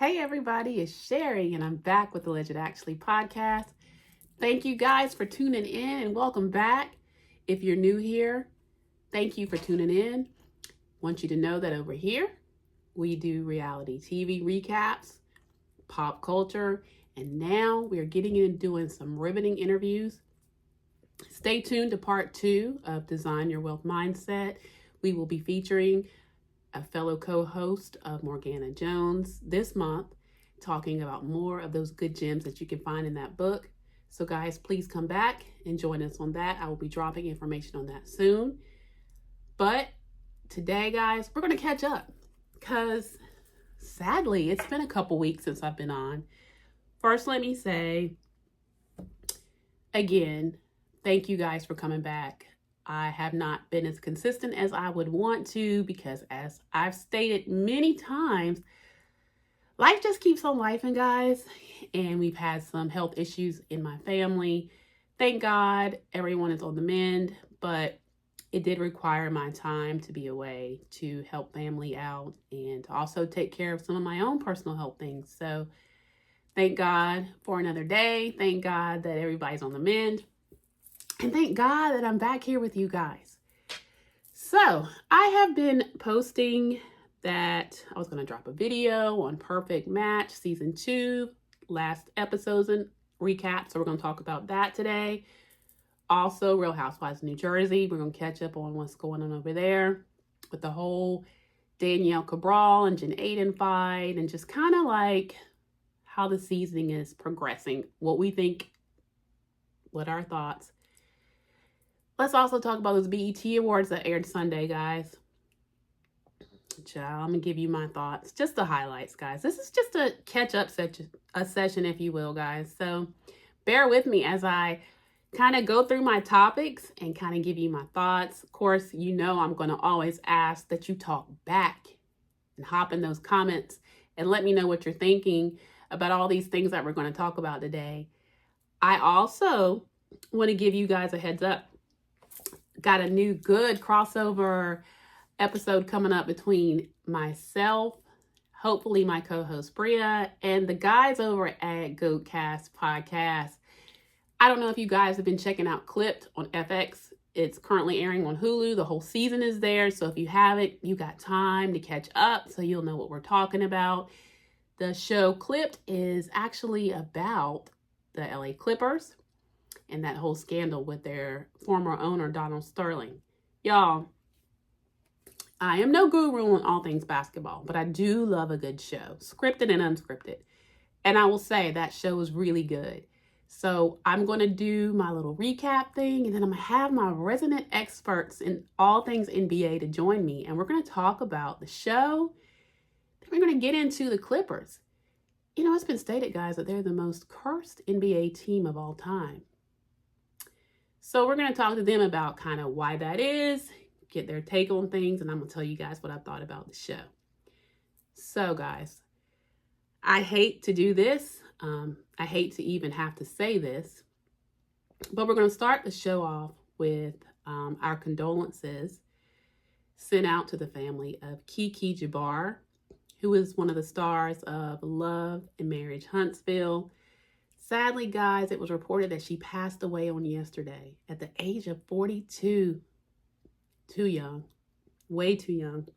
Hey everybody, it's Sherry and I'm back with the Legend Actually podcast. Thank you guys for tuning in and welcome back. If you're new here, thank you for tuning in. Want you to know that over here, we do reality TV recaps, pop culture, and now we're getting in doing some riveting interviews. Stay tuned to part 2 of Design Your Wealth Mindset. We will be featuring a fellow co-host of Morgana Jones this month, talking about more of those good gems that you can find in that book. So guys, please come back and join us on that. I will be dropping information on that soon. But today, guys, we're going to catch up because sadly, it's been a couple weeks since I've been on. First, let me say, again, thank you guys for coming back. I have not been as consistent as I would want to because, as I've stated many times, life just keeps on lifing, guys, and we've had some health issues in my family. Thank God everyone is on the mend, but it did require my time to be away to help family out and to also take care of some of my own personal health things. So thank God for another day. Thank God that everybody's on the mend. And thank God that I'm back here with you guys. So I have been posting that I was going to drop a video on Perfect Match Season 2, last episodes and recap. So we're going to talk about that today. Also, Real Housewives of New Jersey. We're going to catch up on what's going on over there with the whole Danielle Cabral and Jen Aiden fight and just kind of like how the season is progressing, what we think, what our thoughts. Let's also talk about those BET Awards that aired Sunday, guys. Child, I'm going to give you my thoughts. Just the highlights, guys. This is just a catch-up session, if you will, guys. So bear with me as I kind of go through my topics and kind of give you my thoughts. Of course, you know I'm going to always ask that you talk back and hop in those comments and let me know what you're thinking about all these things that we're going to talk about today. I also want to give you guys a heads up. Got a new good crossover episode coming up between myself, hopefully my co-host Bria, and the guys over at Goatcast Podcast. I don't know if you guys have been checking out Clipped on FX. It's currently airing on Hulu. The whole season is there. So if you haven't, you got time to catch up so you'll know what we're talking about. The show Clipped is actually about the LA Clippers and that whole scandal with their former owner, Donald Sterling. Y'all, I am no guru on all things basketball, but I do love a good show, scripted and unscripted. And I will say that show is really good. So I'm going to do my little recap thing, and then I'm going to have my resident experts in all things NBA to join me. And we're going to talk about the show. Then we're going to get into the Clippers. You know, it's been stated, guys, that they're the most cursed NBA team of all time. So we're going to talk to them about kind of why that is, get their take on things, and I'm going to tell you guys what I thought about the show. So, guys, I hate to do this. I hate to even have to say this, but we're going to start the show off with our condolences sent out to the family of KeKe Jabbar, who is one of the stars of Love and Marriage Huntsville. Sadly, guys, it was reported that she passed away on yesterday at the age of 42. Too young. Way too young.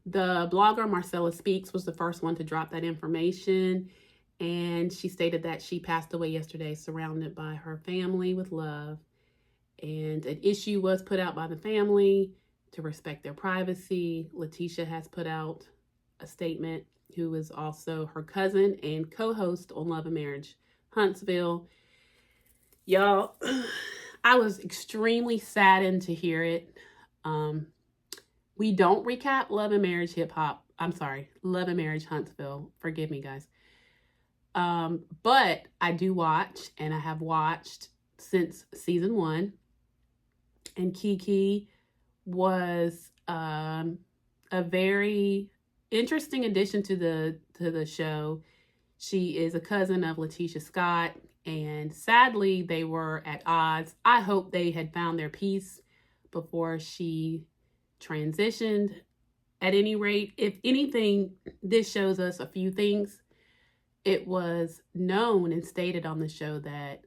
The blogger Marcella Speaks was the first one to drop that information, and she stated that she passed away yesterday surrounded by her family with love, and an issue was put out by the family to respect their privacy. Letitia has put out a statement, who is also her cousin and co-host on Love and Marriage Huntsville. Y'all, I was extremely saddened to hear it. We don't recap Love and Marriage Love and Marriage Huntsville. Forgive me, guys. But I do watch, and I have watched since season 1. And KeKe was a very interesting addition to the show. She is a cousin of Letitia Scott, and sadly, they were at odds. I hope they had found their peace before she transitioned At any rate, if anything, this shows us a few things. It was known and stated on the show that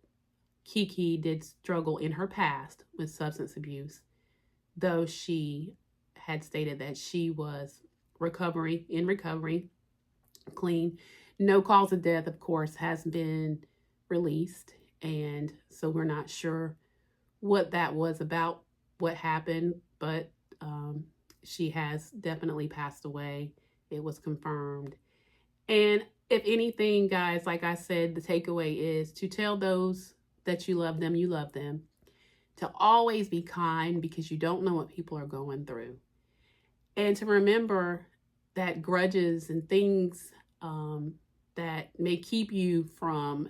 KeKe did struggle in her past with substance abuse, though she had stated that she was in recovery, clean. No cause of death, of course, has been released. And so we're not sure what that was about, what happened, but she has definitely passed away. It was confirmed. And if anything, guys, like I said, the takeaway is to tell those that you love them, to always be kind because you don't know what people are going through. And to remember that grudges and things that may keep you from,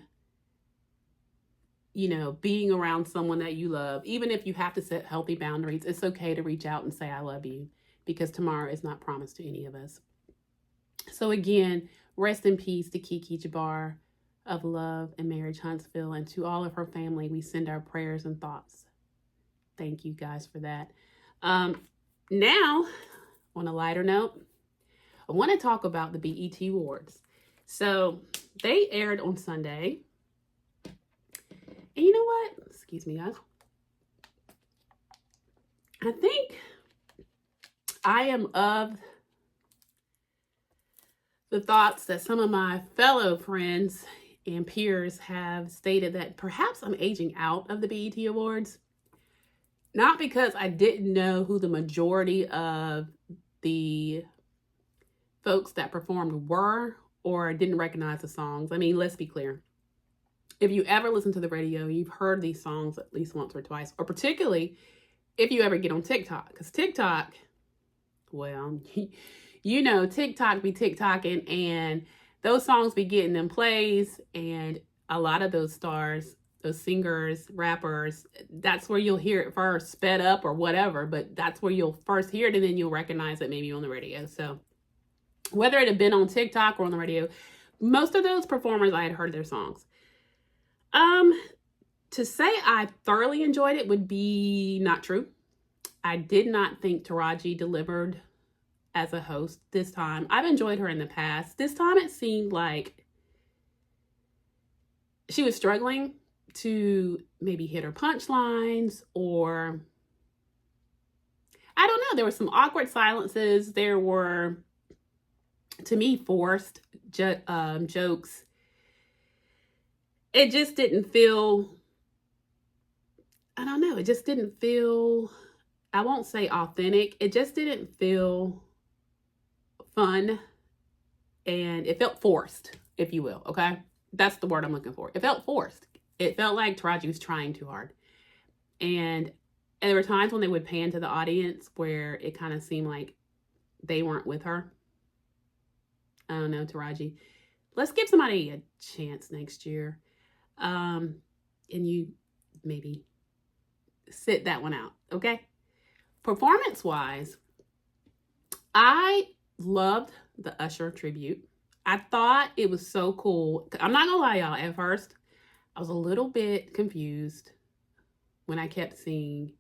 being around someone that you love, even if you have to set healthy boundaries, it's okay to reach out and say, I love you, because tomorrow is not promised to any of us. So again, rest in peace to KeKe Jabbar of Love and Marriage Huntsville, and to all of her family, we send our prayers and thoughts. Thank you guys for that. Now, on a lighter note, I want to talk about the BET Awards. So they aired on Sunday. And you know what? Excuse me, guys. I think I am of the thoughts that some of my fellow friends and peers have stated that perhaps I'm aging out of the BET Awards. Not because I didn't know who the majority of the folks that performed were or didn't recognize the songs. I mean, let's be clear. If you ever listen to the radio, you've heard these songs at least once or twice, or particularly if you ever get on TikTok. Because TikTok, well, TikTok be TikToking, and those songs be getting them plays, and a lot of those stars, those singers, rappers, that's where you'll hear it first, sped up or whatever, but that's where you'll first hear it, and then you'll recognize it maybe on the radio. So whether it had been on TikTok or on the radio, most of those performers, I had heard their songs. To say I thoroughly enjoyed it would be not true. I did not think RHOJ delivered as a host this time. I've enjoyed her in the past. This time it seemed like she was struggling to maybe hit her punchlines, or I don't know. There were some awkward silences. There were, to me, forced jokes. It just didn't feel, I don't know. It just didn't feel, I won't say authentic. It just didn't feel fun, and it felt forced, if you will. Okay, that's the word I'm looking for. It felt forced. It felt like RHOJ was trying too hard, and there were times when they would pan to the audience where it kind of seemed like they weren't with her. I don't know, RHOJ, let's give somebody a chance next year, and you maybe sit that one out. Okay, performance wise, I loved the Usher tribute. I thought it was so cool. I'm not gonna lie, y'all, at first I was a little bit confused when I kept seeing,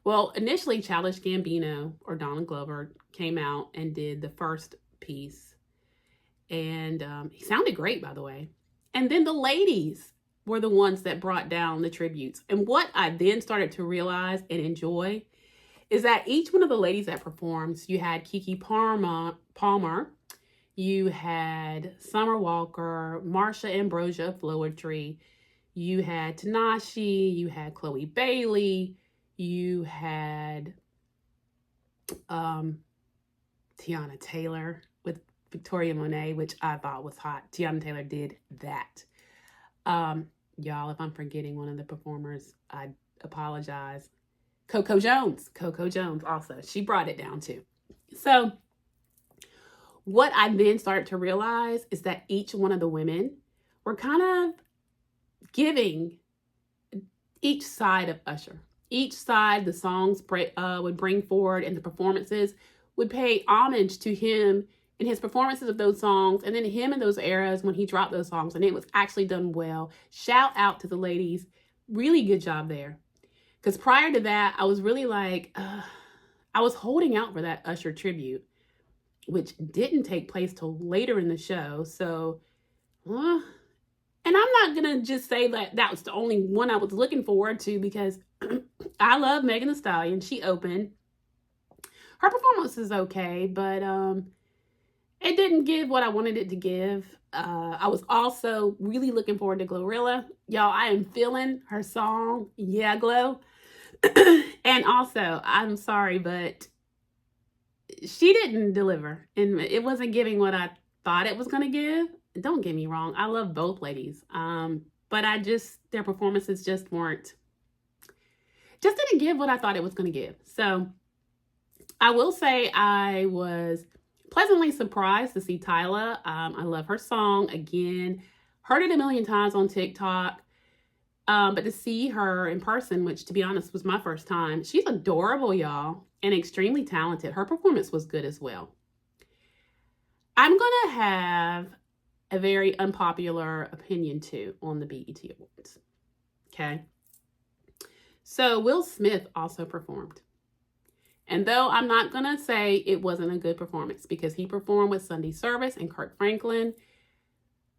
well, initially Childish Gambino or Donald Glover came out and did the first piece, and he sounded great, by the way. And then the ladies were the ones that brought down the tributes. And what I then started to realize and enjoy is that each one of the ladies that performs, you had Keke Palmer, you had Summer Walker, Marsha Ambrosia of Floetry, you had Tanashi, you had Chloe Bailey, you had Tiana Taylor with Victoria Monet, which I thought was hot. Tiana Taylor did that. Y'all, if I'm forgetting one of the performers, I apologize. Coco Jones also. She brought it down too. So what I then started to realize is that each one of the women were kind of giving each side of Usher. Each side, the songs would bring forward, and the performances would pay homage to him in his performances of those songs, and then him in those eras when he dropped those songs, and it was actually done well. Shout out to the ladies. Really good job there. Because prior to that, I was really like, I was holding out for that Usher tribute. which didn't take place till later in the show. So, and I'm not going to just say that that was the only one I was looking forward to, because I love Megan Thee Stallion. She opened. Her performance is okay, but it didn't give what I wanted it to give. I was also really looking forward to Glorilla. Y'all, I am feeling her song, Yeah Glow. And also, I'm sorry, but she didn't deliver. And it wasn't giving what I thought it was going to give. Don't get me wrong. I love both ladies. But their performances just didn't give what I thought it was going to give. So I will say I was pleasantly surprised to see Tyla. I love her song. Again, heard it a million times on TikTok. But to see her in person, which to be honest was my first time, she's adorable, y'all, and extremely talented. Her performance was good as well. I'm going to have a very unpopular opinion too on the BET Awards. Okay. So Will Smith also performed. And though I'm not going to say it wasn't a good performance, because he performed with Sunday Service and Kirk Franklin,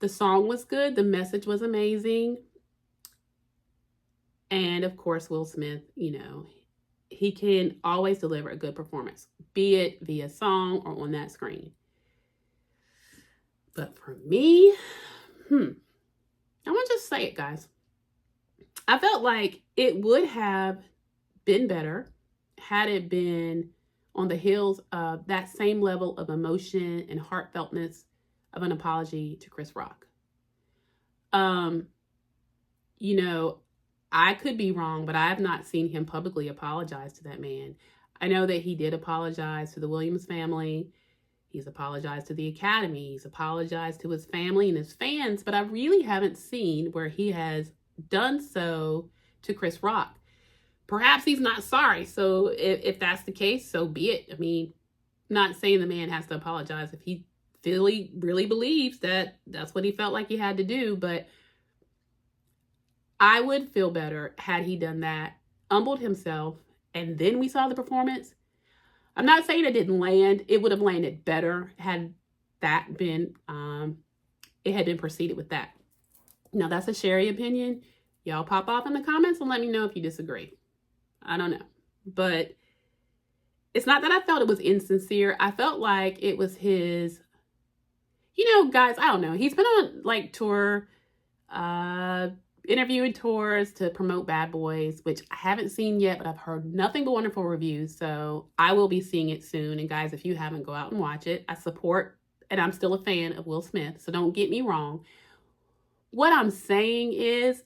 the song was good. The message was amazing. And of course, Will Smith, he can always deliver a good performance, be it via song or on that screen. But for me, I'm going to just say it, guys. I felt like it would have been better had it been on the heels of that same level of emotion and heartfeltness of an apology to Chris Rock. I could be wrong, but I have not seen him publicly apologize to that man. I know that he did apologize to the Williams family. He's apologized to the Academy. He's apologized to his family and his fans, but I really haven't seen where he has done so to Chris Rock. Perhaps he's not sorry. So if that's the case, so be it. I mean, not saying the man has to apologize if he really believes that that's what he felt like he had to do, but I would feel better had he done that, humbled himself, and then we saw the performance. I'm not saying it didn't land. It would have landed better had that been, it had been proceeded with that. Now, that's a Sherry opinion. Y'all pop off in the comments and let me know if you disagree. I don't know. But it's not that I felt it was insincere. I felt like it was his, guys, I don't know. He's been on tour, interviewing tours to promote Bad Boys, which I haven't seen yet, but I've heard nothing but wonderful reviews. So I will be seeing it soon. And guys, if you haven't, go out and watch it. I support, and I'm still a fan of Will Smith. So don't get me wrong. What I'm saying is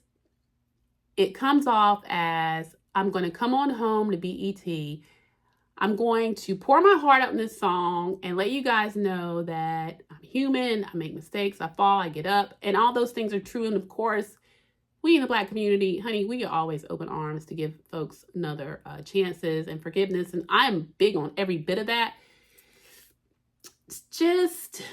it comes off as I'm going to come on home to BET. I'm going to pour my heart out in this song and let you guys know that I'm human. I make mistakes. I fall. I get up. And all those things are true. And of course, we in the Black community, honey, we are always open arms to give folks another chances and forgiveness. And I'm big on every bit of that. It's just,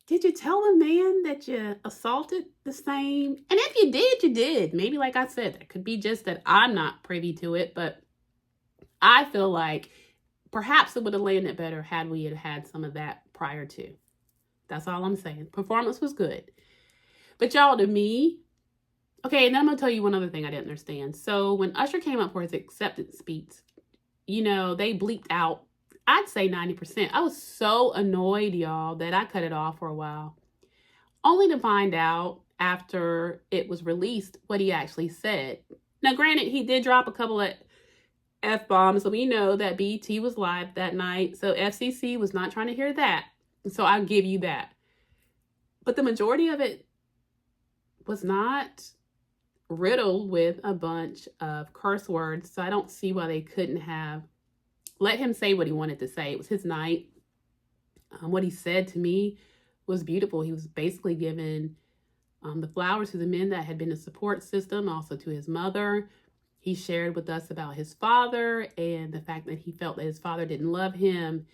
did you tell a man that you assaulted the same? And if you did, you did. Maybe, like I said, that could be just that I'm not privy to it. But I feel like perhaps it would have landed better had we had some of that prior to. That's all I'm saying. Performance was good. But y'all, to me, okay, and then I'm going to tell you one other thing I didn't understand. So when Usher came up for his acceptance speech, they bleeped out, I'd say 90%. I was so annoyed, y'all, that I cut it off for a while. Only to find out after it was released what he actually said. Now, granted, he did drop a couple of F-bombs, so we know that BET was live that night. So FCC was not trying to hear that. So I'll give you that. But the majority of it was not riddled with a bunch of curse words. So I don't see why they couldn't have let him say what he wanted to say. It was his night. What he said to me was beautiful. He was basically giving the flowers to the men that had been a support system, also to his mother. He shared with us about his father and the fact that he felt that his father didn't love him,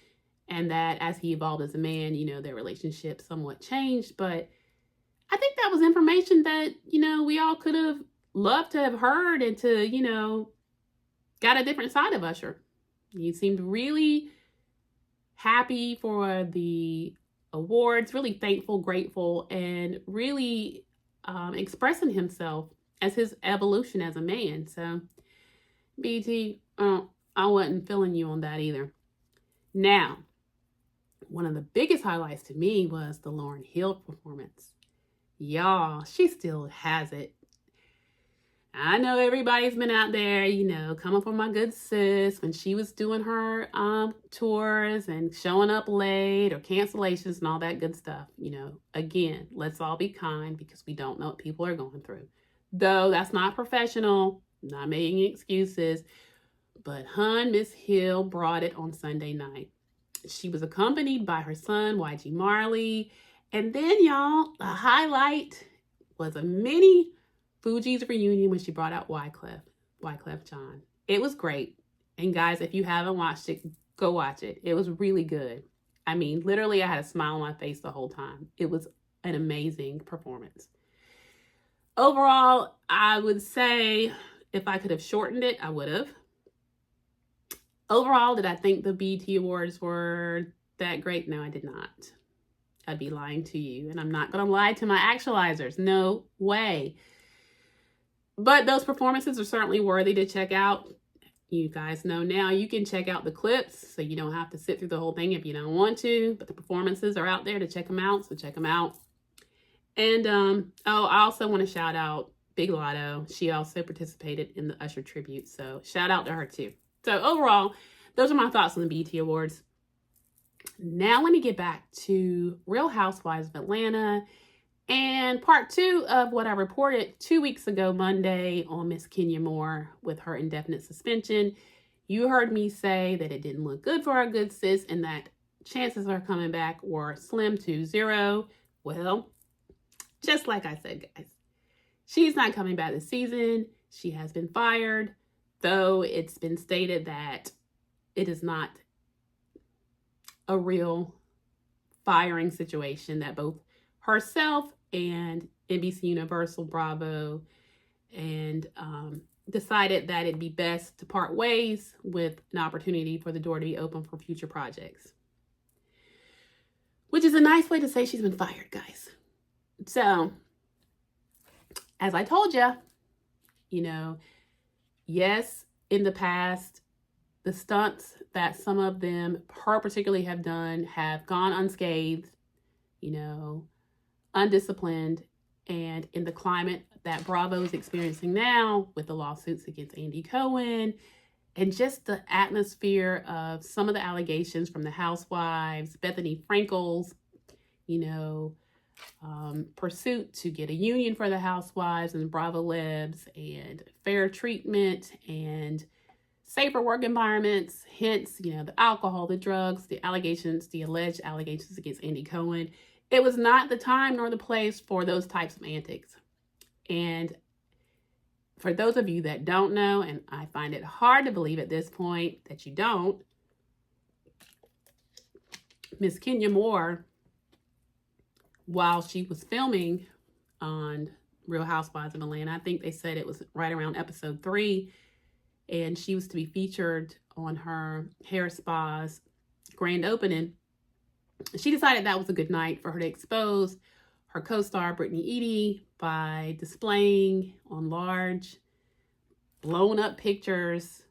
and that as he evolved as a man, their relationship somewhat changed. But I think that was information that, we all could have loved to have heard and to, got a different side of Usher. He seemed really happy for the awards, really thankful, grateful, and really expressing himself as his evolution as a man. So, BT, I wasn't feeling you on that either. Now, one of the biggest highlights to me was the Lauryn Hill performance. Y'all, she still has it. I know everybody's been out there, coming for my good sis when she was doing her tours and showing up late or cancellations and all that good stuff. Again, let's all be kind because we don't know what people are going through. Though that's not professional, not making excuses, but Miss Hill brought it on Sunday night. She was accompanied by her son, YG Marley. And then, y'all, the highlight was a mini Fugees reunion when she brought out Wyclef Jean. It was great. And guys, if you haven't watched it, go watch it. It was really good. I mean, literally, I had a smile on my face the whole time. It was an amazing performance. Overall, I would say if I could have shortened it, I would have. Overall, did I think the BET Awards were that great? No, I did not. I'd be lying to you. And I'm not going to lie to my actualizers. No way. But those performances are certainly worthy to check out. You guys know now you can check out the clips, so you don't have to sit through the whole thing if you don't want to. But the performances are out there to check them out, so check them out. And, I also want to shout out Big Lotto. She also participated in the Usher tribute, so shout out to her too. So overall, those are my thoughts on the BET Awards. Now let me get back to Real Housewives of Atlanta and part 2 of what I reported 2 weeks ago Monday on Miss Kenya Moore with her indefinite suspension. You heard me say that it didn't look good for our good sis and that chances of her coming back were slim to zero. Well, just like I said, guys, she's not coming back this season. She has been fired. Though it's been stated that it is not a real firing situation, that both herself and NBC Universal, Bravo, and decided that it'd be best to part ways with an opportunity for the door to be open for future projects. Which is a nice way to say she's been fired, guys. So, as I told you, yes, in the past, the stunts that some of them, her particularly, have done have gone unscathed, undisciplined, and in the climate that Bravo is experiencing now with the lawsuits against Andy Cohen and just the atmosphere of some of the allegations from the housewives, Bethany Frankel's, pursuit to get a union for the housewives and Bravo Lebs and fair treatment and safer work environments, hence, the alcohol, the drugs, the alleged allegations against Andy Cohen. It was not the time nor the place for those types of antics. And for those of you that don't know, and I find it hard to believe at this point that you don't, Miss Kenya Moore, while she was filming on Real Housewives of Atlanta, I think they said it was right around episode 3, and she was to be featured on her hair spa's grand opening. She decided that was a good night for her to expose her co-star Brittany Edie by displaying on large, blown up pictures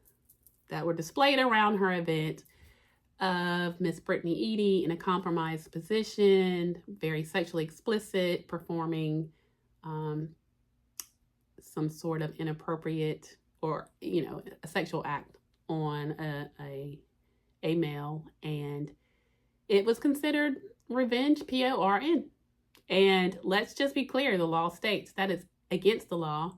that were displayed around her event of Miss Brittany Edie in a compromised position, very sexually explicit, performing some sort of inappropriate or, a sexual act on a male. And it was considered revenge, PORN. And let's just be clear, the law states that is against the law.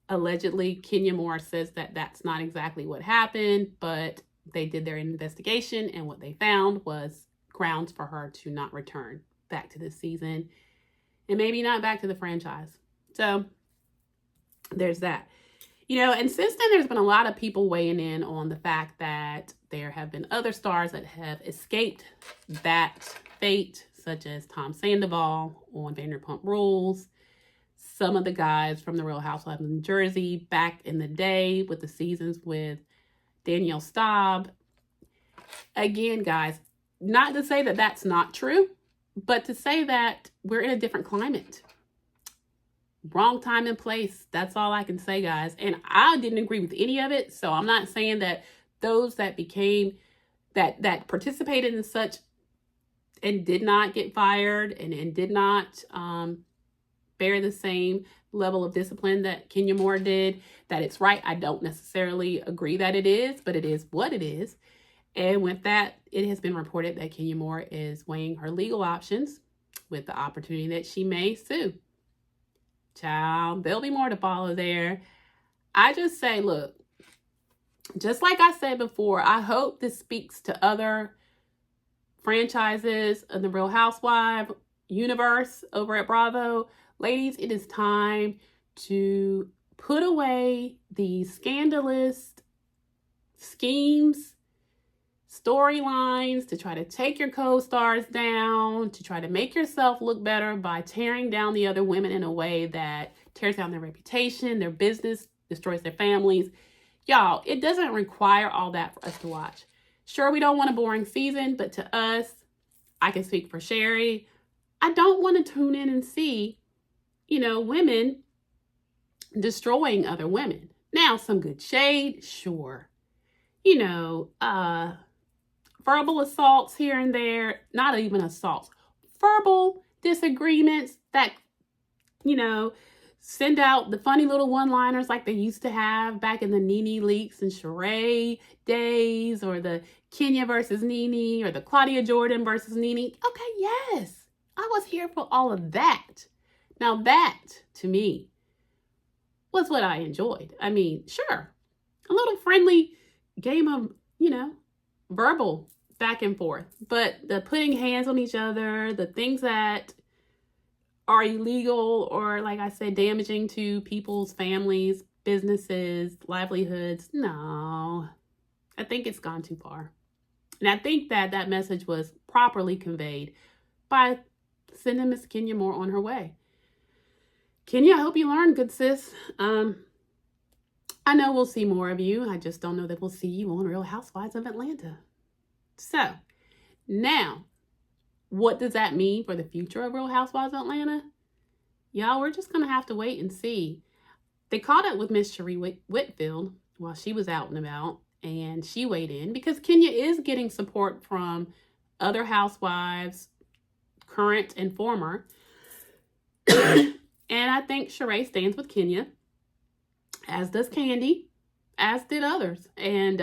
Allegedly, Kenya Moore says that that's not exactly what happened, but they did their investigation, and what they found was grounds for her to not return back to this season, and maybe not back to the franchise. So there's that. And since then, there's been a lot of people weighing in on the fact that there have been other stars that have escaped that fate, such as Tom Sandoval on Vanderpump Rules, some of the guys from the Real Housewives of New Jersey back in the day with the seasons with Danielle Staub. again, guys, not to say that that's not true, but to say that we're in a different climate. Wrong time and place. That's all I can say, guys. And I didn't agree with any of it. So I'm not saying that those that that participated in such and did not get fired and did not bear the same level of discipline that Kenya Moore did, that it's right. I don't necessarily agree that it is, but it is what it is. And with that, it has been reported that Kenya Moore is weighing her legal options with the opportunity that she may sue. Child, there'll be more to follow there. I just say, look, just like I said before, I hope this speaks to other franchises of the Real Housewives universe over at Bravo. Ladies, it is time to put away these scandalous schemes, storylines to try to take your co-stars down, to try to make yourself look better by tearing down the other women in a way that tears down their reputation, their business, destroys their families. Y'all, it doesn't require all that for us to watch. Sure, we don't want a boring season, but to us, I can speak for Sherry, I don't want to tune in and see, women destroying other women. Now, some good shade, sure. Verbal assaults here and there, not even assaults, verbal disagreements that, send out the funny little one-liners like they used to have back in the Nene Leakes and Sheree days, or the Kenya versus Nene, or the Claudia Jordan versus Nene. Okay, yes, I was here for all of that. Now that, to me, was what I enjoyed. I mean, sure, a little friendly game of, verbal back and forth, but the putting hands on each other, the things that are illegal or, like I said, damaging to people's families, businesses, livelihoods, no, I think it's gone too far. And I think that message was properly conveyed by sending Miss Kenya Moore on her way. Kenya, I hope you learned, good sis. I know we'll see more of you. I just don't know that we'll see you on Real Housewives of Atlanta. So, now, what does that mean for the future of Real Housewives of Atlanta? Y'all, we're just going to have to wait and see. They caught up with Miss Sheree Whitfield while she was out and about, and she weighed in because Kenya is getting support from other housewives, current and former. And I think Sheree stands with Kenya, as does Candy, as did others. And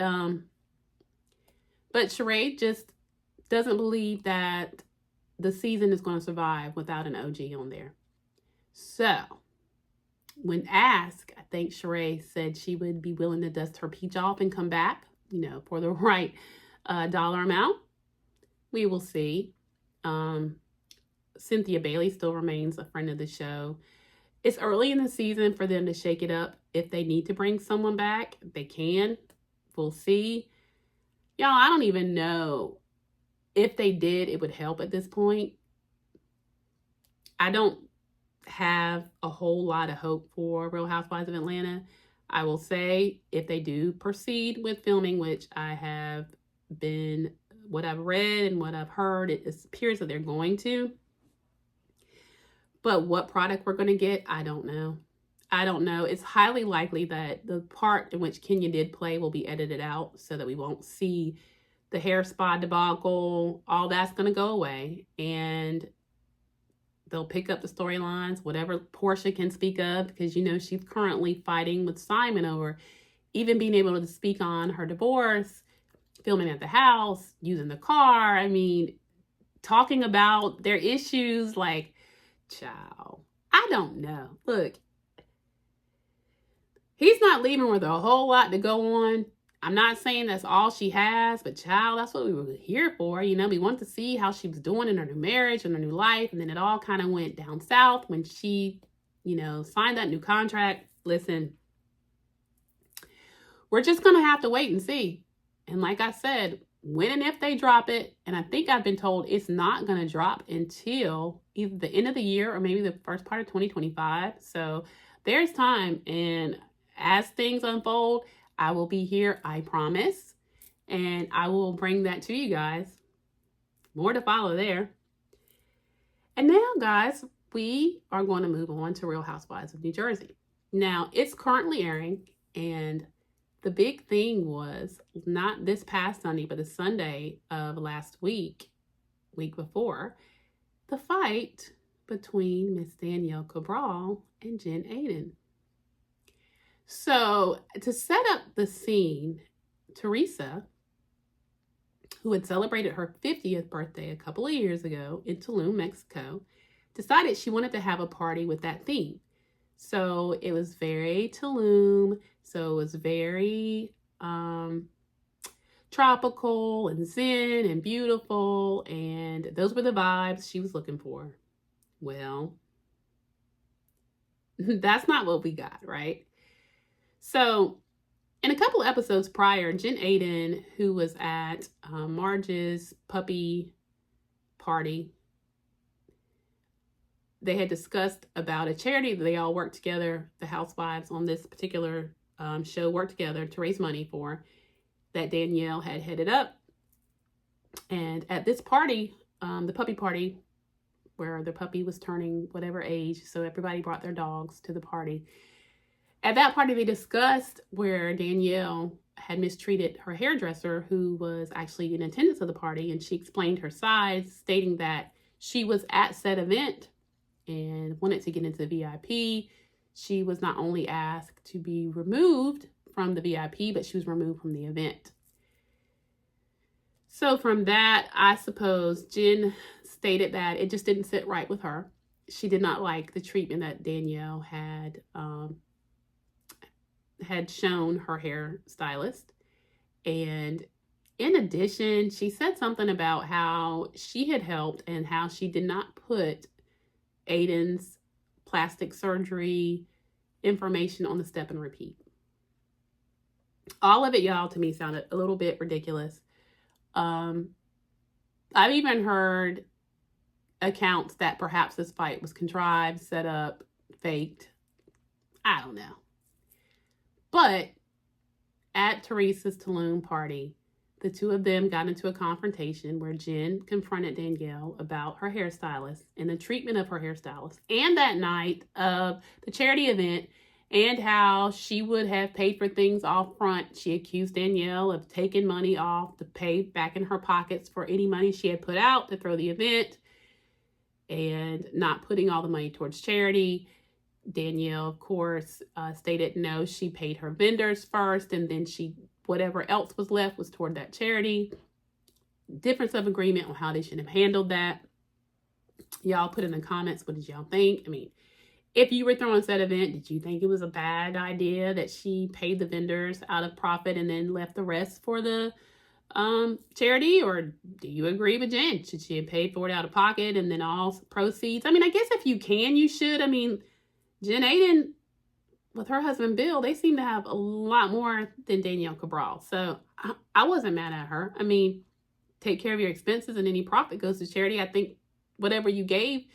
but Sheree just doesn't believe that the season is going to survive without an OG on there. So, when asked, I think Sheree said she would be willing to dust her peach off and come back, for the right dollar amount. We will see. Cynthia Bailey still remains a friend of the show. It's early in the season for them to shake it up. If they need to bring someone back, they can. We'll see. Y'all, I don't even know if they did, it would help at this point. I don't have a whole lot of hope for Real Housewives of Atlanta. I will say, if they do proceed with filming, which I have been, what I've read and what I've heard, it appears that they're going to. But what product we're going to get, I don't know. It's highly likely that the part in which Kenya did play will be edited out so that we won't see the hair spa debacle. All that's going to go away. And they'll pick up the storylines, whatever Portia can speak of, because, she's currently fighting with Simon over even being able to speak on her divorce, filming at the house, using the car. I mean, talking about their issues, like, child, I don't know. Look, he's not leaving with a whole lot to go on. I'm not saying that's all she has, but child, that's what we were here for. We wanted to see how she was doing in her new marriage and her new life. And then it all kind of went down south when she, signed that new contract. Listen, we're just going to have to wait and see. And like I said, when and if they drop it, and I think I've been told it's not going to drop until either the end of the year or maybe the first part of 2025. So there's time. And as things unfold, I will be here, I promise. And I will bring that to you guys. More to follow there. And now, guys, we are going to move on to Real Housewives of New Jersey. Now, it's currently airing, and the big thing was not this past Sunday, but the Sunday of last week before, the fight between Miss Danielle Cabral and Jen Aydin. So, to set up the scene, Teresa, who had celebrated her 50th birthday a couple of years ago in Tulum, Mexico, decided she wanted to have a party with that theme. So it was very Tulum, so it was very tropical and zen and beautiful, and those were the vibes she was looking for. Well, that's not what we got, right? So in a couple of episodes prior, Jen Aydin, who was at Marge's puppy party, they had discussed about a charity that they all worked together, the housewives on this particular show worked together to raise money for, that Danielle had headed up. And at this party, the puppy party, where the puppy was turning whatever age, so everybody brought their dogs to the party. At that party, they discussed where Danielle had mistreated her hairdresser, who was actually in attendance of the party, and she explained her side, stating that she was at said event and wanted to get into VIP. She was not only asked to be removed from the VIP, but she was removed from the event. So from that, I suppose Jen stated that it just didn't sit right with her. She did not like the treatment that Danielle had shown her hairstylist. And in addition, she said something about how she had helped and how she did not put Aydin's plastic surgery information on the step and repeat. All of it, y'all, to me sounded a little bit ridiculous. I've even heard accounts that perhaps this fight was contrived, set up, faked. I don't know. But at Teresa's Tulum party, the two of them got into a confrontation where Jen confronted Danielle about her hairstylist and the treatment of her hairstylist, and that night of the charity event, and how she would have paid for things off front. She accused Danielle of taking money off to pay back in her pockets for any money she had put out to throw the event and not putting all the money towards charity. Danielle, of course, stated no, she paid her vendors first, and then whatever else was left was toward that charity. Difference of agreement on how they should have handled that. Y'all put in the comments, what did y'all think? I mean, if you were throwing that event, did you think it was a bad idea that she paid the vendors out of profit and then left the rest for the charity? Or do you agree with Jen? Should she have paid for it out of pocket and then all proceeds? I mean, I guess if you can, you should. I mean, Jen Aydin, with her husband Bill, they seem to have a lot more than Danielle Cabral. So I wasn't mad at her. I mean, take care of your expenses and any profit goes to charity. I think whatever you gave,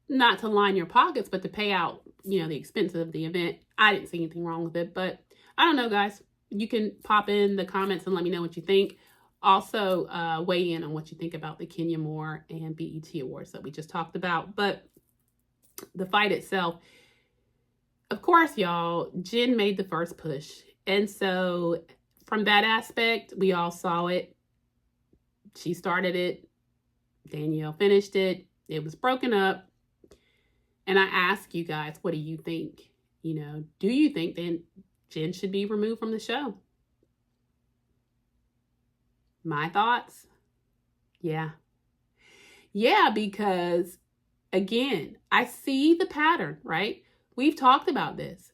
not to line your pockets, but to pay out, the expenses of the event, I didn't see anything wrong with it. But I don't know, guys. You can pop in the comments and let me know what you think. Also, weigh in on what you think about the Kenya Moore and BET Awards that we just talked about. But the fight itself, of course, y'all, Jen made the first push. And so from that aspect, we all saw it. She started it. Danielle finished it. It was broken up. And I ask you guys, what do you think? Do you think then Jen should be removed from the show? My thoughts? Yeah. Yeah, because again, I see the pattern, right? We've talked about this.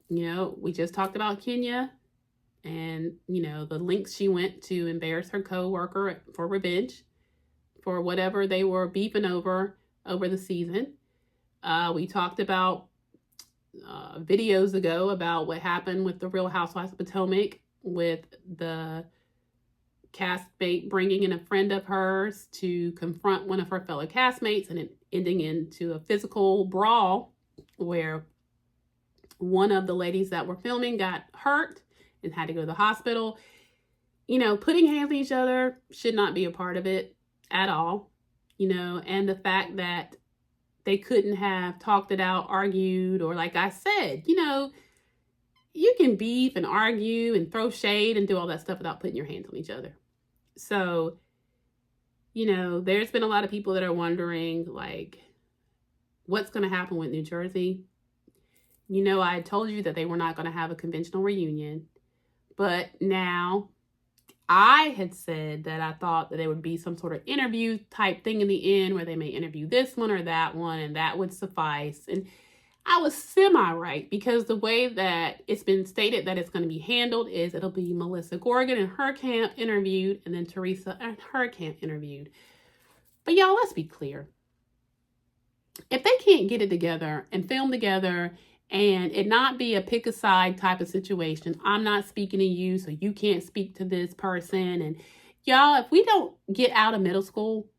We just talked about Kenya and, the lengths she went to embarrass her co-worker for revenge for whatever they were beefing over the season. We talked about videos ago about what happened with the Real Housewives of Potomac with the castmate bringing in a friend of hers to confront one of her fellow castmates and it ending into a physical brawl where one of the ladies that were filming got hurt and had to go to the hospital. putting hands on each other should not be a part of it at all. And the fact that they couldn't have talked it out, argued, or like I said, you can beef and argue and throw shade and do all that stuff without putting your hands on each other. So, there's been a lot of people that are wondering, like, what's going to happen with New Jersey? I told you that they were not going to have a conventional reunion, but now I had said that I thought that there would be some sort of interview type thing in the end where they may interview this one or that one, and that would suffice. And I was semi-right, because the way that it's been stated that it's going to be handled is it'll be Melissa Gorgon and her camp interviewed, and then Teresa and her camp interviewed. But y'all, let's be clear. If they can't get it together and film together and it not be a pick a side type of situation, I'm not speaking to you, so you can't speak to this person. And y'all, if we don't get out of middle school,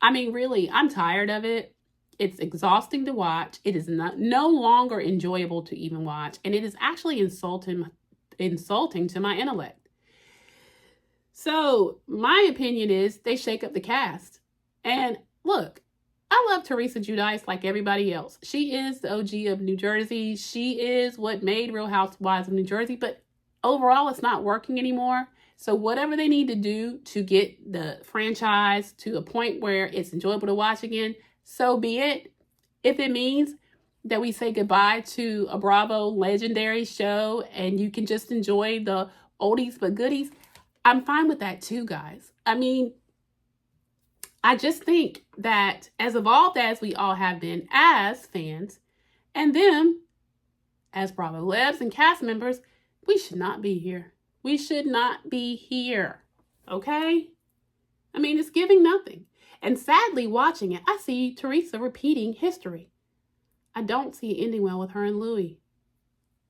really, I'm tired of it. It's exhausting to watch. It is no longer enjoyable to even watch. And it is actually insulting to my intellect. So my opinion is they shake up the cast. And look, I love Teresa Giudice like everybody else. She is the OG of New Jersey. She is what made Real Housewives of New Jersey. But overall, it's not working anymore. So whatever they need to do to get the franchise to a point where it's enjoyable to watch again, so be it. If it means that we say goodbye to a Bravo legendary show and you can just enjoy the oldies but goodies, I'm fine with that too, guys. I just think that as evolved as we all have been as fans, and them as Bravo Lebs and cast members, we should not be here. We should not be here. Okay? It's giving nothing. And sadly, watching it, I see Teresa repeating history. I don't see it ending well with her and Louis.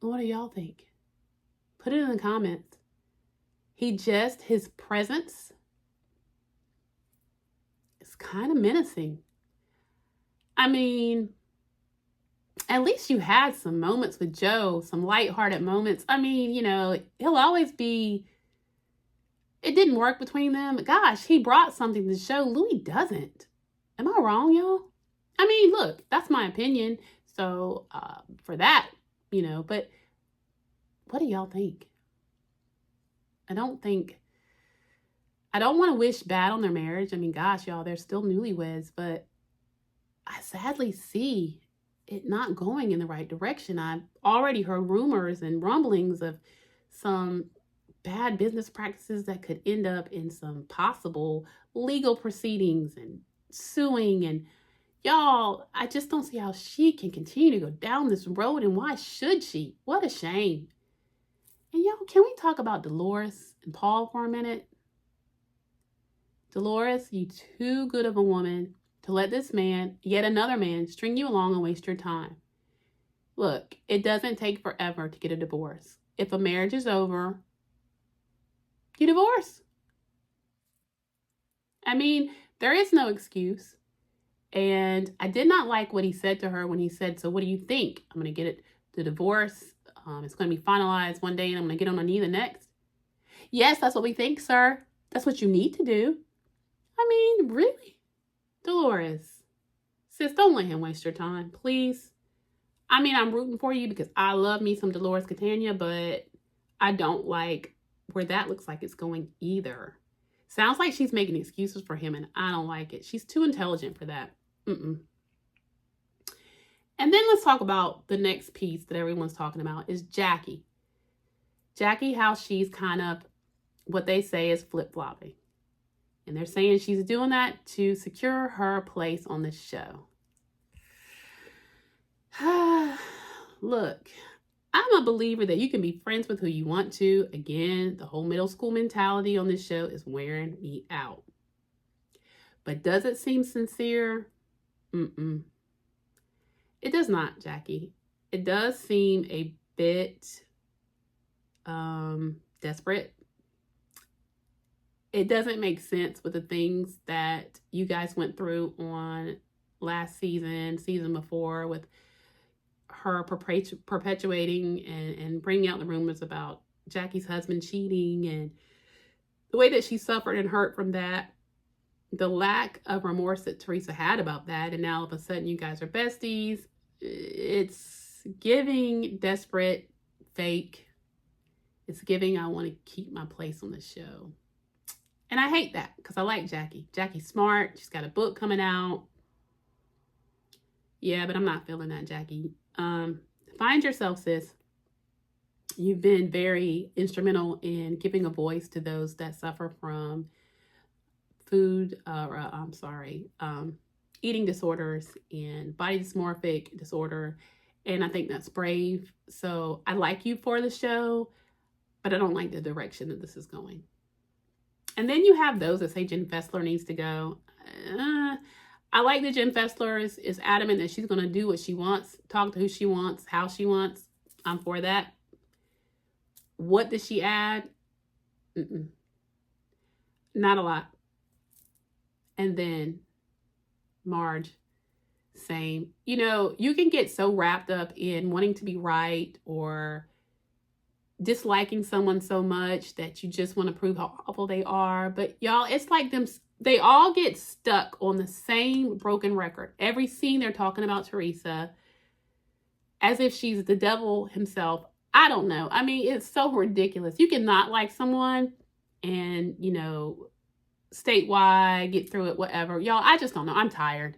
What do y'all think? Put it in the comments. His presence is kind of menacing. At least you had some moments with Joe, some lighthearted moments. He'll always be... It didn't work between them. Gosh, he brought something to the show. Louis doesn't. Am I wrong, y'all? Look, that's my opinion. So, for that, but what do y'all think? I don't want to wish bad on their marriage. Gosh, y'all, they're still newlyweds, but I sadly see it not going in the right direction. I've already heard rumors and rumblings of some bad business practices that could end up in some possible legal proceedings and suing. And y'all, I just don't see how she can continue to go down this road, and why should she? What a shame. And y'all, can we talk about Dolores and Paul for a minute? Dolores, you too good of a woman to let this man, yet another man, string you along and waste your time. Look, it doesn't take forever to get a divorce. If a marriage is over, you divorce. There is no excuse. And I did not like what he said to her when he said, so what do you think? I'm going to get the divorce. It's going to be finalized one day and I'm going to get on my knee the next. Yes, that's what we think, sir. That's what you need to do. Really? Dolores, sis, don't let him waste your time, please. I'm rooting for you because I love me some Dolores Catania, but I don't like where that looks like it's going either. Sounds like she's making excuses for him, and I don't like it. She's too intelligent for that. And then let's talk about the next piece that everyone's talking about is Jackie. Jackie, how she's kind of what they say is flip-flopping. And they're saying she's doing that to secure her place on the show. Look, I'm a believer that you can be friends with who you want to. Again, the whole middle school mentality on this show is wearing me out. But does it seem sincere? It does not, Jackie. It does seem a bit desperate. It doesn't make sense with the things that you guys went through on last season before, with her perpetuating and bringing out the rumors about Jackie's husband cheating. And the way that she suffered and hurt from that, the lack of remorse that Teresa had about that, and now all of a sudden you guys are besties. It's giving desperate, fake. It's giving I want to keep my place on the show. And I hate that because I like Jackie. Jackie's smart. She's got a book coming out. Yeah, but I'm not feeling that, Jackie. Find yourself, sis. You've been very instrumental in giving a voice to those that suffer from eating disorders and body dysmorphic disorder. And I think that's brave. So I like you for the show, but I don't like the direction that this is going. And then you have those that say Jen Fessler needs to go. I like that Jen Fessler is adamant that she's going to do what she wants, talk to who she wants, how she wants. I'm for that. What does she add? Not a lot. And then Marge, same. You know, you can get so wrapped up in wanting to be right or disliking someone so much that you just want to prove how awful they are. But y'all, it's like they all get stuck on the same broken record. Every scene they're talking about Teresa as if she's the devil himself. I don't know. I mean, it's so ridiculous. You can not like someone and, you know, statewide, get through it, whatever. Y'all, I just don't know. I'm tired.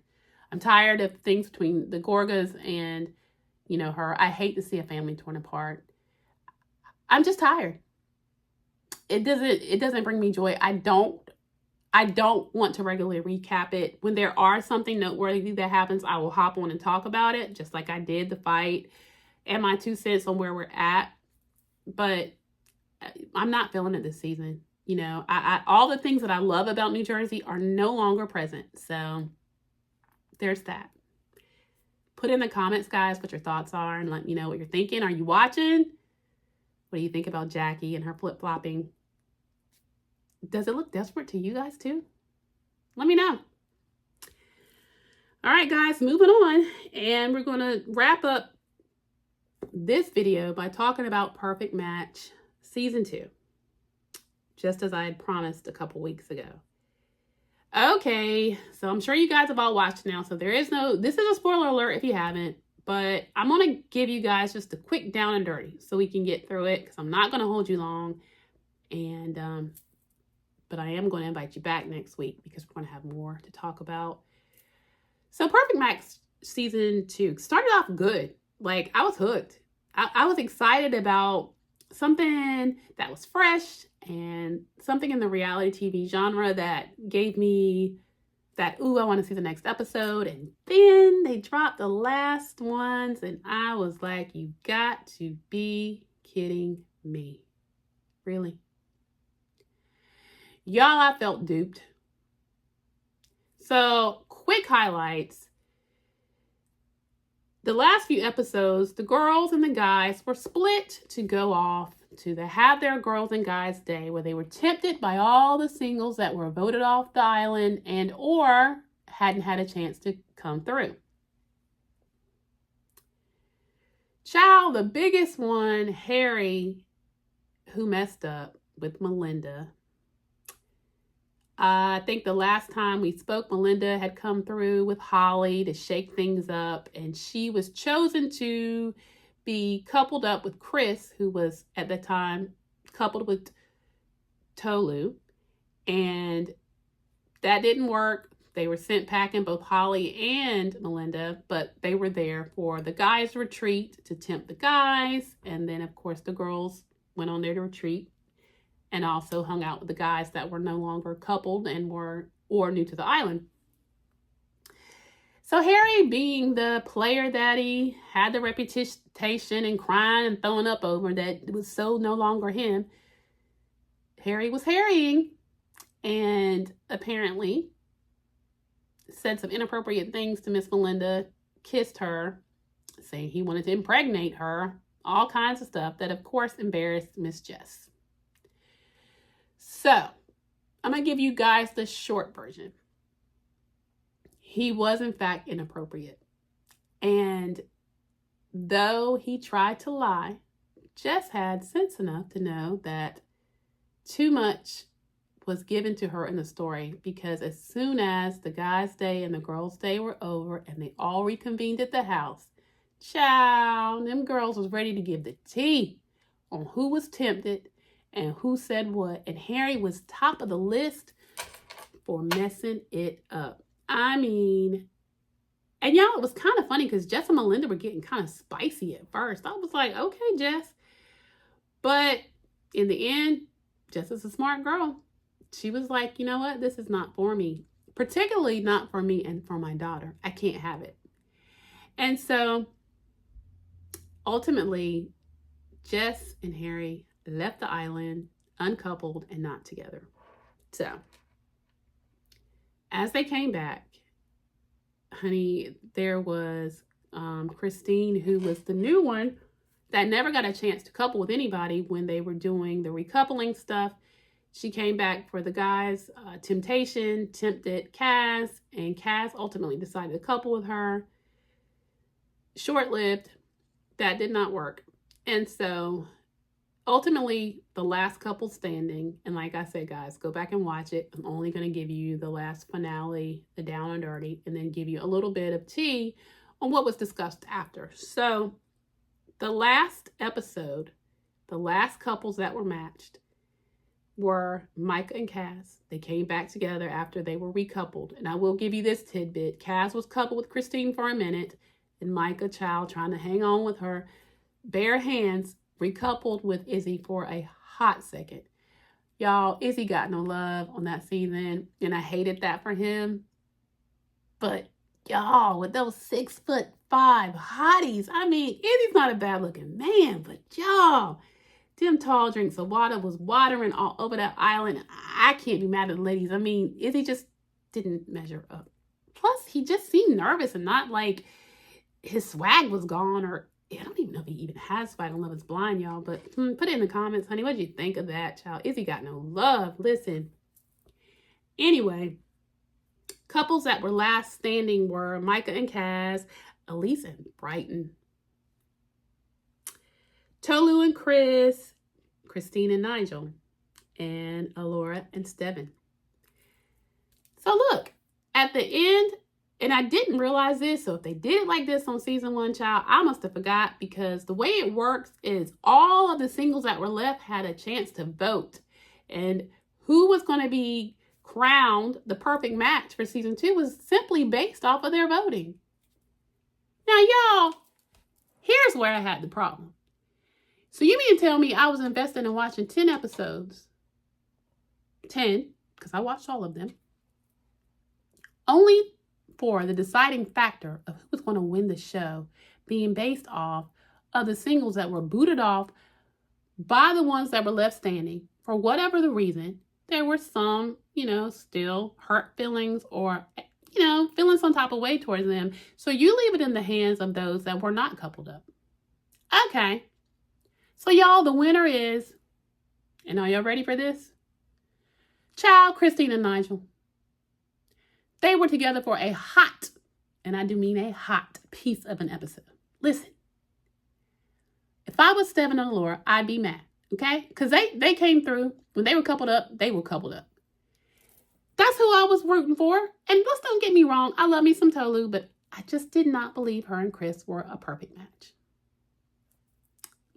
I'm tired of things between the Gorgas and, you know, her. I hate to see a family torn apart. I'm just tired. It doesn't bring me joy. I don't want to regularly recap it. When there are something noteworthy that happens, I will hop on and talk about it, just like I did the fight and my 2 cents on where we're at. But I'm not feeling it this season. You know, I all the things that I love about New Jersey are no longer present. So there's that. Put in the comments, guys, what your thoughts are and let me know what you're thinking. Are you watching? What do you think about Jackie and her flip-flopping? Does it look desperate to you guys too? Let me know. All right, guys, moving on. And we're going to wrap up this video by talking about Perfect Match Season 2. Just as I had promised a couple weeks ago. Okay, so I'm sure you guys have all watched now. So this is a spoiler alert if you haven't. But I'm going to give you guys just a quick down and dirty so we can get through it. Because I'm not going to hold you long. And, but I am going to invite you back next week because we're going to have more to talk about. So Perfect Match Season 2 started off good. Like, I was hooked. I was excited about something that was fresh and something in the reality TV genre that gave me that, ooh, I want to see the next episode. And then they dropped the last ones and I was like, you got to be kidding me. Really? Y'all, I felt duped. So, quick highlights. The last few episodes, the girls and the guys were split to go off to have their girls and guys day where they were tempted by all the singles that were voted off the island and or hadn't had a chance to come through. Child, the biggest one, Harry, who messed up with Melinda. I think the last time we spoke, Melinda had come through with Holly to shake things up, and she was chosen to be coupled up with Chris, who was at the time coupled with Tolu, and that didn't work. They were sent packing, both Holly and Melinda, but they were there for the guys' retreat to tempt the guys, and then of course the girls went on their retreat and also hung out with the guys that were no longer coupled and were new to the island. So Harry, being the player that he had the reputation and crying and throwing up over that it was so no longer him, Harry was harrying and apparently said some inappropriate things to Miss Melinda, kissed her, saying he wanted to impregnate her, all kinds of stuff that of course embarrassed Miss Jess. So, I'm going to give you guys the short version. He was, in fact, inappropriate. And though he tried to lie, Jess had sense enough to know that too much was given to her in the story, because as soon as the guys' day and the girls' day were over and they all reconvened at the house, child, them girls was ready to give the tea on who was tempted and who said what. And Harry was top of the list for messing it up. I mean, and y'all, it was kind of funny because Jess and Melinda were getting kind of spicy at first. I was like, okay, Jess. But in the end, Jess is a smart girl. She was like, you know what? This is not for me. Particularly not for me and for my daughter. I can't have it. And so, ultimately, Jess and Harry left the island uncoupled and not together. So, as they came back, honey, there was Christine, who was the new one that never got a chance to couple with anybody when they were doing the recoupling stuff. She came back for the guys' temptation, tempted Kaz, and Kaz ultimately decided to couple with her. Short-lived. That did not work. And so ultimately, the last couple standing, and like I said, guys, go back and watch it. I'm only going to give you the last finale, the down and dirty, and then give you a little bit of tea on what was discussed after. So the last episode, the last couples that were matched were Micah and Kaz. They came back together after they were recoupled. And I will give you this tidbit. Kaz was coupled with Christine for a minute, and Micah, child, trying to hang on with her bare hands, recoupled with Izzy for a hot second. Y'all, Izzy got no love on that season, and I hated that for him. But y'all, with those 6'5" hotties, I mean, Izzy's not a bad looking man, but y'all, them tall drinks of water was watering all over that island. I can't be mad at the ladies. I mean, Izzy just didn't measure up. Plus, he just seemed nervous and not like his swag was gone, or I don't even know if he even has swag on Love is Blind, y'all. But put it in the comments, honey. What did you think of that, child? Izzy got no love. Listen. Anyway, couples that were last standing were Micah and Kaz, Elise and Brighton, Tolu and Chris, Christine and Nigel, and Alora and Steven. So look, at the end, and I didn't realize this, so if they did it like this on season 1, child, I must have forgot, because the way it works is all of the singles that were left had a chance to vote. And who was going to be crowned the perfect match for season 2 was simply based off of their voting. Now, y'all, here's where I had the problem. So you mean to tell me I was invested in watching 10 episodes, 10, because I watched all of them, only for the deciding factor of who was going to win the show being based off of the singles that were booted off by the ones that were left standing for whatever the reason. There were some, still hurt feelings or, feeling some type of way towards them. So you leave it in the hands of those that were not coupled up. Okay. So y'all, the winner is, and are y'all ready for this? Child, Christine and Nigel. They were together for a hot, and I do mean a hot, piece of an episode. Listen, if I was Steven and Laura, I'd be mad, okay? Because they came through. When they were coupled up, they were coupled up. That's who I was rooting for. And let's don't get me wrong, I love me some Tolu, but I just did not believe her and Chris were a perfect match.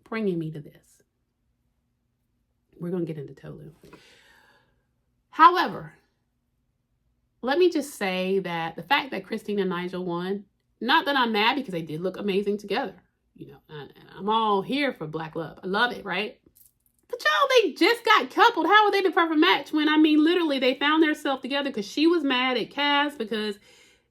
Bringing me to this. We're going to get into Tolu. However, let me just say that the fact that Christine and Nigel won, not that I'm mad, because they did look amazing together. And I'm all here for Black love. I love it, right? But y'all, they just got coupled. How are they the perfect match when, literally they found themselves together because she was mad at Kaz because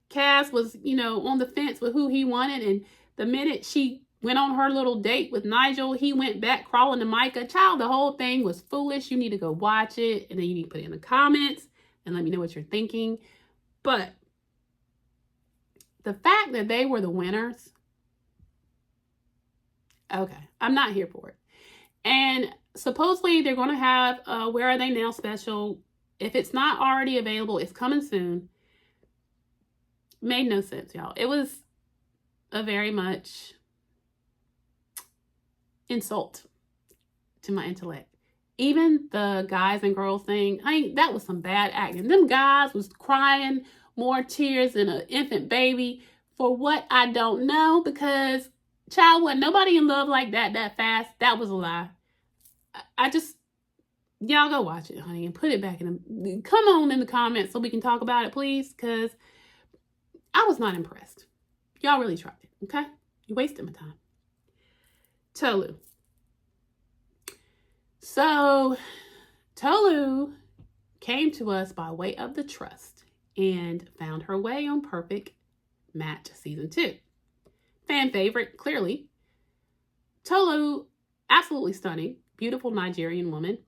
Kaz was, on the fence with who he wanted. And the minute she went on her little date with Nigel, he went back crawling to Micah. Child, the whole thing was foolish. You need to go watch it, and then you need to put it in the comments and let me know what you're thinking. But the fact that they were the winners, okay, I'm not here for it. And supposedly they're going to have a Where Are They Now special. If it's not already available, it's coming soon. Made no sense, y'all. It was a very much insult to my intellect. Even the guys and girls thing, that was some bad acting. Them guys was crying more tears than an infant baby for what I don't know, because child, wasn't nobody in love like that fast. That was a lie. Y'all go watch it, honey, and put it back in come on in the comments so we can talk about it, please, because I was not impressed. Y'all really tried it, okay? You wasted my time. Tolu. So, Tolu came to us by way of the trust and found her way on Perfect Match Season 2. Fan favorite, clearly. Tolu, absolutely stunning, beautiful Nigerian woman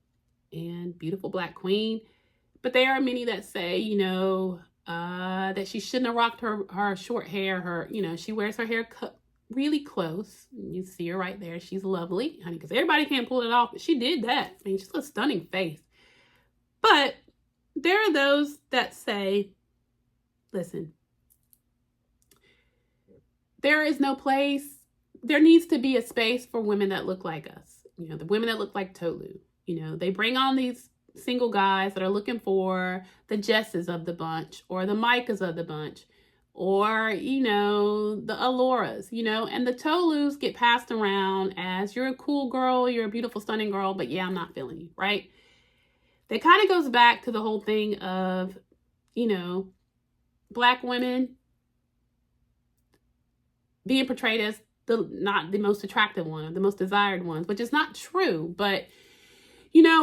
and beautiful Black queen. But there are many that say, that she shouldn't have rocked her short hair. She wears her hair cut really close. You see her right there. She's lovely, honey, because everybody can't pull it off, but she did that. I mean, she's got a stunning face. But there are those that say, listen, there is no place. There needs to be a space for women that look like us. The women that look like Tolu. They bring on these single guys that are looking for the Jesses of the bunch or the Micahs of the bunch or, the Aloras, and the Tolus get passed around as you're a cool girl, you're a beautiful, stunning girl, but yeah, I'm not feeling you, right? That kind of goes back to the whole thing of, Black women being portrayed as not the most attractive one or the most desired ones, which is not true, but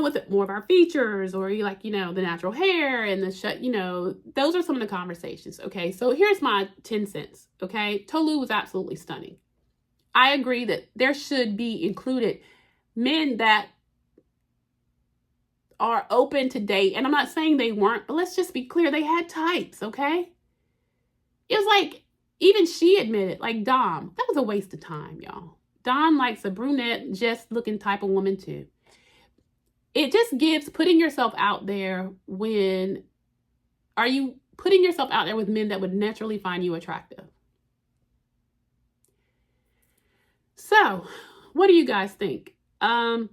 with more of our features or the natural hair and the those are some of the conversations. Okay. So here's my 10 cents. Okay. Tolu was absolutely stunning. I agree that there should be included men that are open to date. And I'm not saying they weren't, but let's just be clear. They had types. Okay. It was like, even she admitted, like Dom, that was a waste of time, y'all. Dom likes a brunette, just looking type of woman too. It just gives putting yourself out there are you putting yourself out there with men that would naturally find you attractive? So, what do you guys think? I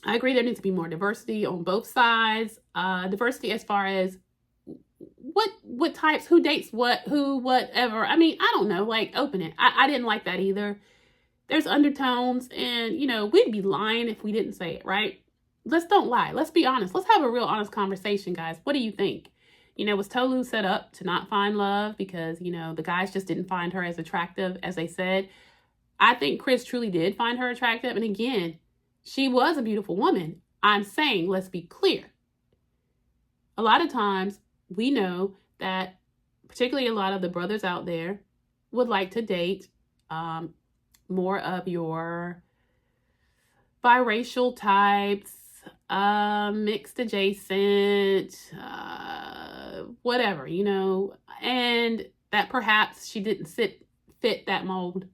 agree there needs to be more diversity on both sides. Diversity as far as what types, who dates what, who, whatever. I mean, I don't know, open it. I didn't like that either. There's undertones and, we'd be lying if we didn't say it, right? Let's don't lie. Let's be honest. Let's have a real honest conversation, guys. What do you think? Was Tolu set up to not find love because, the guys just didn't find her as attractive as they said? I think Chris truly did find her attractive. And again, she was a beautiful woman. I'm saying, let's be clear. A lot of times we know that particularly a lot of the brothers out there would like to date more of your biracial types, mixed adjacent, whatever, and that perhaps she didn't fit that mold.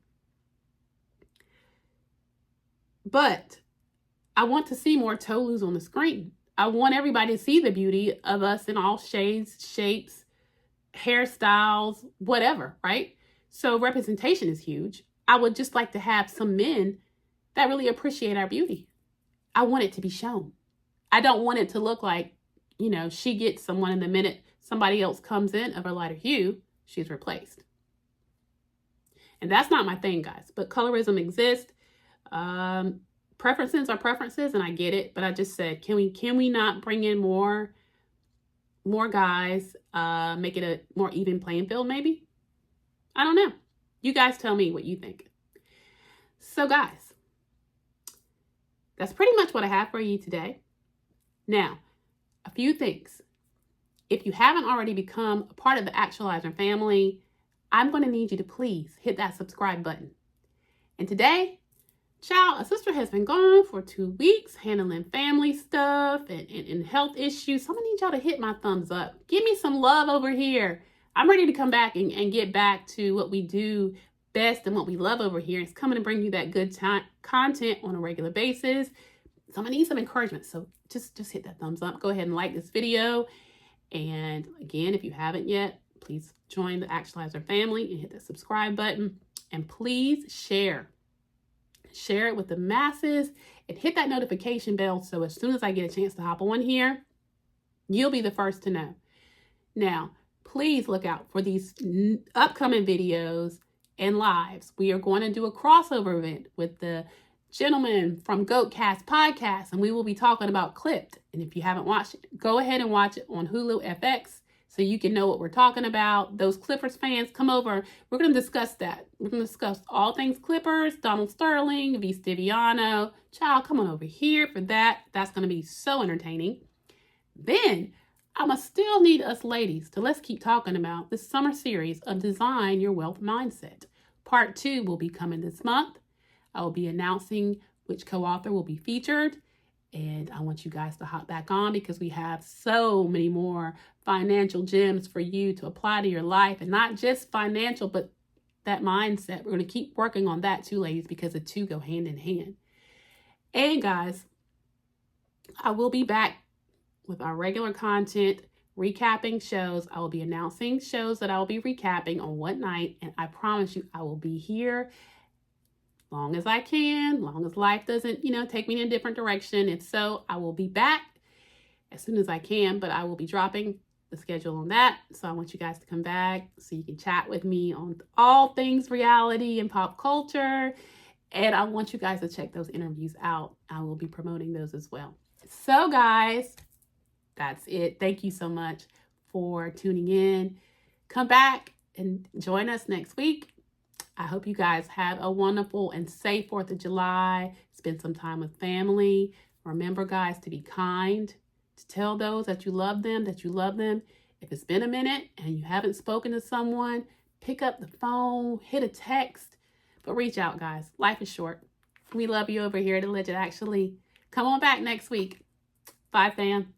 But I want to see more Tolus on the screen. I want everybody to see the beauty of us in all shades, shapes, hairstyles, whatever, right? So representation is huge. I would just like to have some men that really appreciate our beauty. I want it to be shown. I don't want it to look like, she gets someone and the minute somebody else comes in of a lighter hue, she's replaced. And that's not my thing, guys. But colorism exists. Preferences are preferences, and I get it. But I just said, can we not bring in more guys, make it a more even playing field, maybe? I don't know. You guys tell me what you think. So, guys, that's pretty much what I have for you today. Now, a few things. If you haven't already become a part of the Actualizer family, I'm going to need you to please hit that subscribe button. And today, child, a sister has been gone for 2 weeks handling family stuff and health issues. So I'm going to need y'all to hit my thumbs up. Give me some love over here. I'm ready to come back and get back to what we do best and what we love over here. It's coming to bring you that good content on a regular basis. So I'm going to need some encouragement. So just hit that thumbs up. Go ahead and like this video. And again, if you haven't yet, please join the Actualizer family and hit the subscribe button. And please share. share it with the masses, and hit that notification bell so as soon as I get a chance to hop on here, you'll be the first to know. Now, please look out for these upcoming videos and lives. We are going to do a crossover event with the gentleman from Goatcast Podcast, and we will be talking about Clipped. And if you haven't watched it, go ahead and watch it on Hulu FX so you can know what we're talking about. Those Clippers fans, come over. We're going to discuss that. We're going to discuss all things Clippers, Donald Sterling, V. Stiviano. Child, come on over here for that. That's going to be so entertaining. Then, I'ma still need us ladies to let's keep talking about this summer series of Design Your Wealth Mindset. Part 2 will be coming this month. I will be announcing which co-author will be featured. And I want you guys to hop back on because we have so many more financial gems for you to apply to your life. And not just financial, but that mindset. We're going to keep working on that too, ladies, because the two go hand in hand. And guys, I will be back with our regular content, recapping shows. I will be announcing shows that I will be recapping on what night. And I promise you, I will be here long as I can, long as life doesn't, take me in a different direction. And so I will be back as soon as I can, but I will be dropping the schedule on that. So I want you guys to come back so you can chat with me on all things reality and pop culture. And I want you guys to check those interviews out. I will be promoting those as well. So guys, that's it. Thank you so much for tuning in. Come back and join us next week. I hope you guys have a wonderful and safe 4th of July. Spend some time with family. Remember, guys, to be kind, to tell those that you love them, If it's been a minute and you haven't spoken to someone, pick up the phone, hit a text, but reach out, guys. Life is short. We love you over here at Legit Actually. Come on back next week. Bye, fam.